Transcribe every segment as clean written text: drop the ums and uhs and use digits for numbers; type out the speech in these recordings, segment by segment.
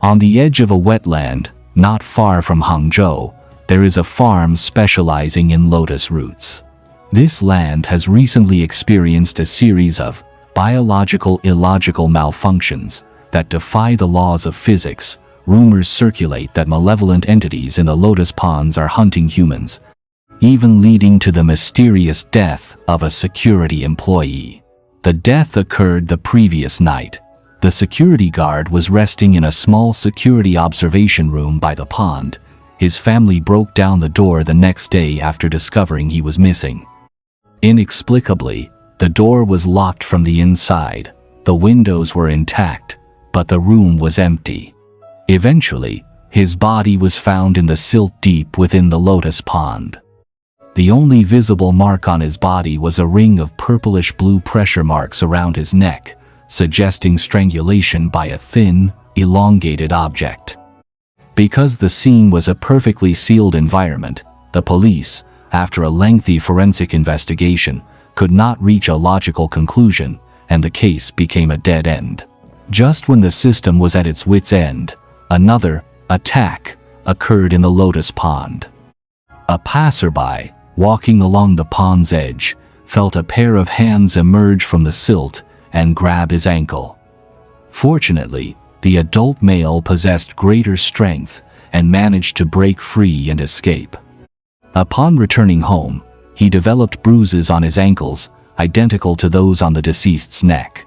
On the edge of a wetland, not far from Hangzhou, there is a farm specializing in lotus roots. This land has recently experienced a series of biological illogical malfunctions that defy the laws of physics. Rumors circulate that malevolent entities in the lotus ponds are hunting humans, even leading to the mysterious death of a security employee. The death occurred the previous night. The security guard was resting in a small security observation room by the pond. His family broke down the door the next day after discovering he was missing. Inexplicably, the door was locked from the inside. The windows were intact, but the room was empty. Eventually, his body was found in the silt deep within the lotus pond. The only visible mark on his body was a ring of purplish-blue pressure marks around his neck, suggesting strangulation by a thin, elongated object. Because the scene was a perfectly sealed environment, the police, after a lengthy forensic investigation, could not reach a logical conclusion, and the case became a dead end. Just when the system was at its wit's end, another attack occurred in the lotus pond. A passerby, walking along the pond's edge, felt a pair of hands emerge from the silt and grab his ankle. Fortunately, the adult male possessed greater strength and managed to break free and escape. Upon returning home, he developed bruises on his ankles, identical to those on the deceased's neck.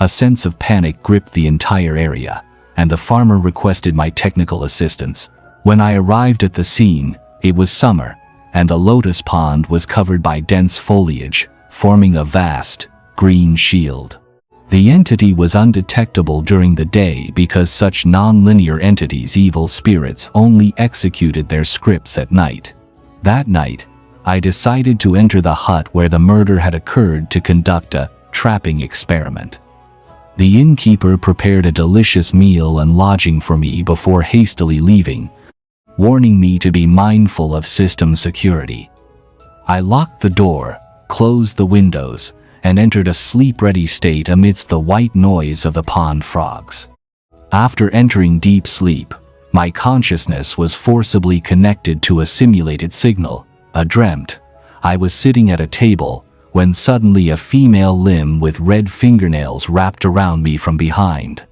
A sense of panic gripped the entire area, and the farmer requested my technical assistance. When I arrived at the scene, it was summer, and the lotus pond was covered by dense foliage, forming a vast, green shield. The entity was undetectable during the day because such non-linear entities, evil spirits, only executed their scripts at night. That night, I decided to enter the hut where the murder had occurred to conduct a trapping experiment. The innkeeper prepared a delicious meal and lodging for me before hastily leaving, warning me to be mindful of system security. I locked the door, closed the windows, and entered a sleep-ready state amidst the white noise of the pond frogs. After entering deep sleep, my consciousness was forcibly connected to a simulated signal. I dreamt I was sitting at a table when suddenly a female limb with red fingernails wrapped around me from behind.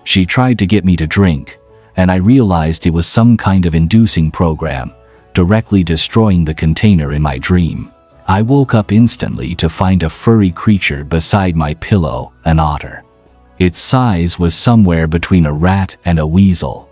She tried to get me to drink, and I realized it was some kind of inducing program, directly destroying the container in my dream. I woke up instantly to find a furry creature beside my pillow, an otter. Its size was somewhere between a rat and a weasel.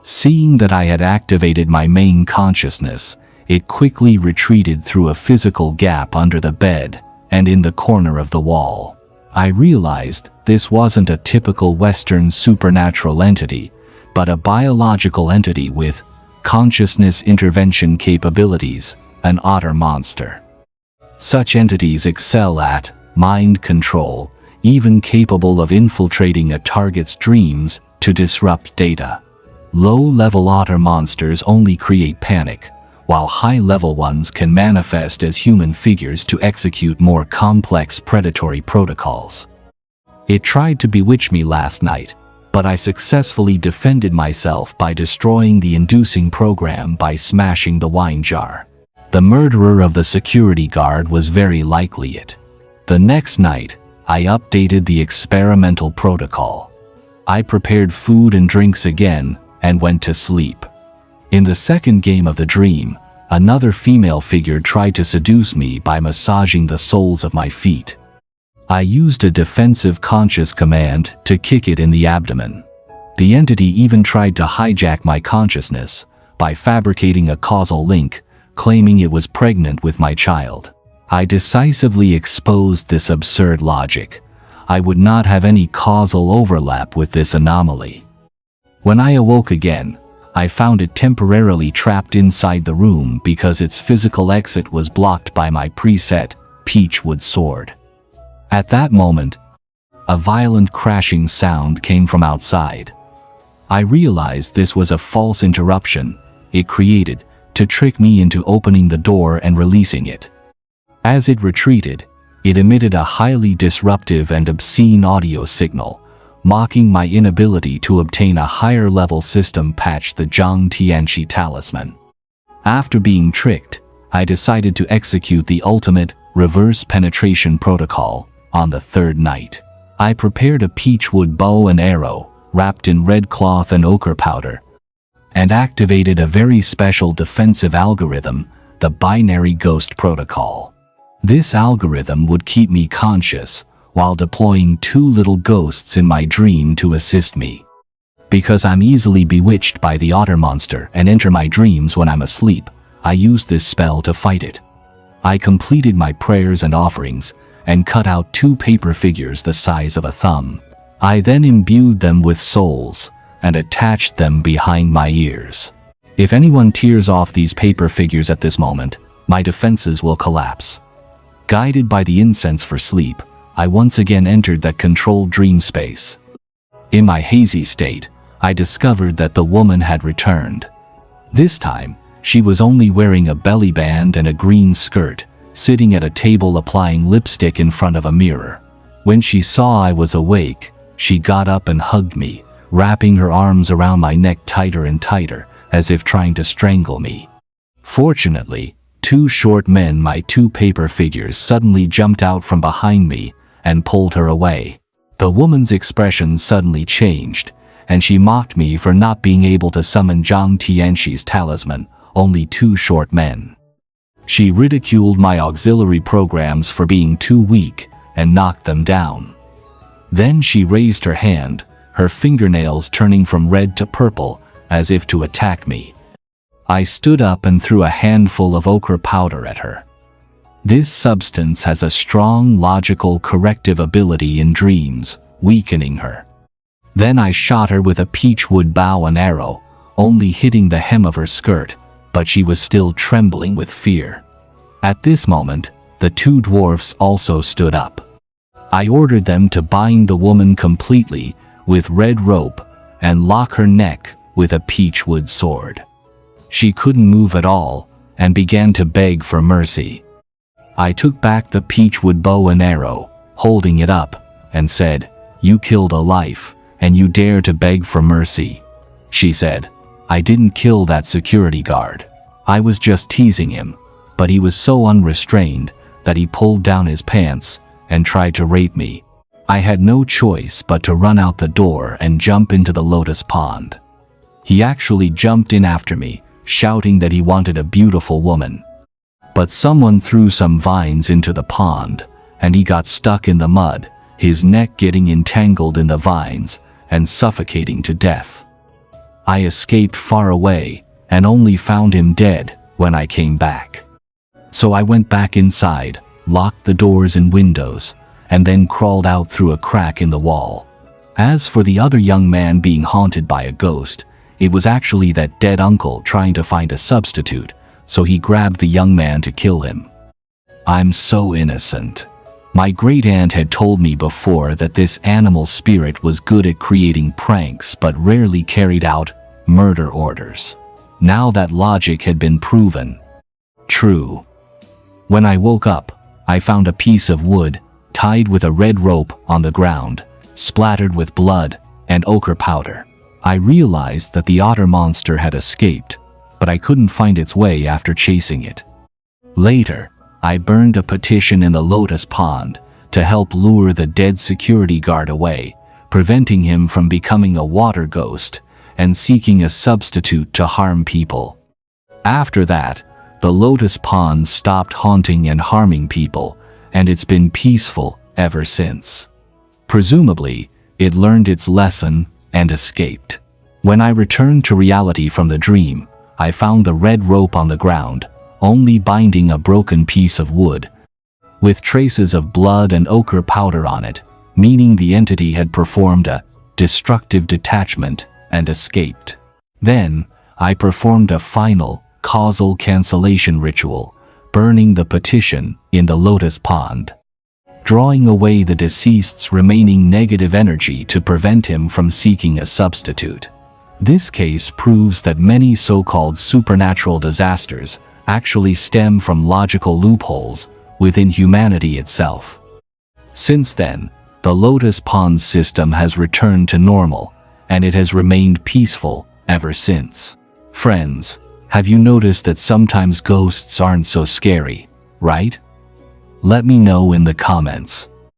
Seeing that I had activated my main consciousness, it quickly retreated through a physical gap under the bed and in the corner of the wall. I realized this wasn't a typical Western supernatural entity, but a biological entity with consciousness intervention capabilities, an Otter Monster. Such entities excel at mind control, even capable of infiltrating a target's dreams to disrupt data. Low-level Otter Monsters only create panic, while high-level ones can manifest as human figures to execute more complex predatory protocols. It tried to bewitch me last night, but I successfully defended myself by destroying the inducing program by smashing the wine jar. The murderer of the security guard was very likely it. The next night, I updated the experimental protocol. I prepared food and drinks again and went to sleep. In the second game of the dream, another female figure tried to seduce me by massaging the soles of my feet. I used a defensive conscious command to kick it in the abdomen. The entity even tried to hijack my consciousness by fabricating a causal link, claiming it was pregnant with my child. I decisively exposed this absurd logic. I would not have any causal overlap with this anomaly. When I awoke again, I found it temporarily trapped inside the room because its physical exit was blocked by my preset peachwood sword. At that moment, a violent crashing sound came from outside. I realized this was a false interruption it created to trick me into opening the door and releasing it. As it retreated, it emitted a highly disruptive and obscene audio signal, mocking my inability to obtain a higher-level system patch, the Zhang Tianqi talisman. After being tricked, I decided to execute the ultimate reverse penetration protocol on the third night. I prepared a peachwood bow and arrow wrapped in red cloth and ochre powder, and activated a very special defensive algorithm, the binary ghost protocol. This algorithm would keep me conscious while deploying 2 little ghosts in my dream to assist me. Because I'm easily bewitched by the Otter Monster and enter my dreams when I'm asleep, I used this spell to fight it. I completed my prayers and offerings and cut out 2 paper figures the size of a thumb. I then imbued them with souls and attached them behind my ears. If anyone tears off these paper figures at this moment, my defenses will collapse. Guided by the incense for sleep, I once again entered that controlled dream space. In my hazy state, I discovered that the woman had returned. This time, she was only wearing a belly band and a green skirt, sitting at a table applying lipstick in front of a mirror. When she saw I was awake, she got up and hugged me, wrapping her arms around my neck tighter and tighter, as if trying to strangle me. Fortunately, 2 short men, my 2 paper figures, suddenly jumped out from behind me and pulled her away. The woman's expression suddenly changed, and she mocked me for not being able to summon Zhang Tianqi's talisman, only 2 short men. She ridiculed my auxiliary programs for being too weak and knocked them down. Then she raised her hand, her fingernails turning from red to purple, as if to attack me. I stood up and threw a handful of ochre powder at her. This substance has a strong logical corrective ability in dreams, weakening her. Then I shot her with a peachwood bow and arrow, only hitting the hem of her skirt, but she was still trembling with fear. At this moment, the 2 dwarfs also stood up. I ordered them to bind the woman completely with red rope and lock her neck with a peachwood sword. She couldn't move at all and began to beg for mercy. I took back the peachwood bow and arrow, holding it up, and said, "You killed a life, and you dare to beg for mercy." She said, "I didn't kill that security guard. I was just teasing him, but he was so unrestrained that he pulled down his pants and tried to rape me. I had no choice but to run out the door and jump into the lotus pond. He actually jumped in after me, shouting that he wanted a beautiful woman. But someone threw some vines into the pond, and he got stuck in the mud, his neck getting entangled in the vines and suffocating to death. I escaped far away and only found him dead when I came back. So I went back inside, locked the doors and windows, and then crawled out through a crack in the wall. As for the other young man being haunted by a ghost, it was actually that dead uncle trying to find a substitute, so he grabbed the young man to kill him. I'm so innocent. My great-aunt had told me before that this animal spirit was good at creating pranks but rarely carried out murder orders. Now that logic had been proven true. When I woke up, I found a piece of wood tied with a red rope on the ground, splattered with blood and ochre powder. I realized that the Otter Monster had escaped, but I couldn't find its way after chasing it. Later, I burned a petition in the lotus pond to help lure the dead security guard away, preventing him from becoming a water ghost and seeking a substitute to harm people. After that, the lotus pond stopped haunting and harming people, and it's been peaceful ever since. Presumably, it learned its lesson and escaped. When I returned to reality from the dream, I found the red rope on the ground, only binding a broken piece of wood, with traces of blood and ochre powder on it, meaning the entity had performed a destructive detachment and escaped. Then, I performed a final, causal cancellation ritual, burning the petition in the lotus pond, drawing away the deceased's remaining negative energy to prevent him from seeking a substitute. This case proves that many so-called supernatural disasters actually stem from logical loopholes within humanity itself. Since then, The Lotus Pond system has returned to normal, and it has remained peaceful ever since. Friends, have you noticed that sometimes ghosts aren't so scary, right? Let me know in the comments.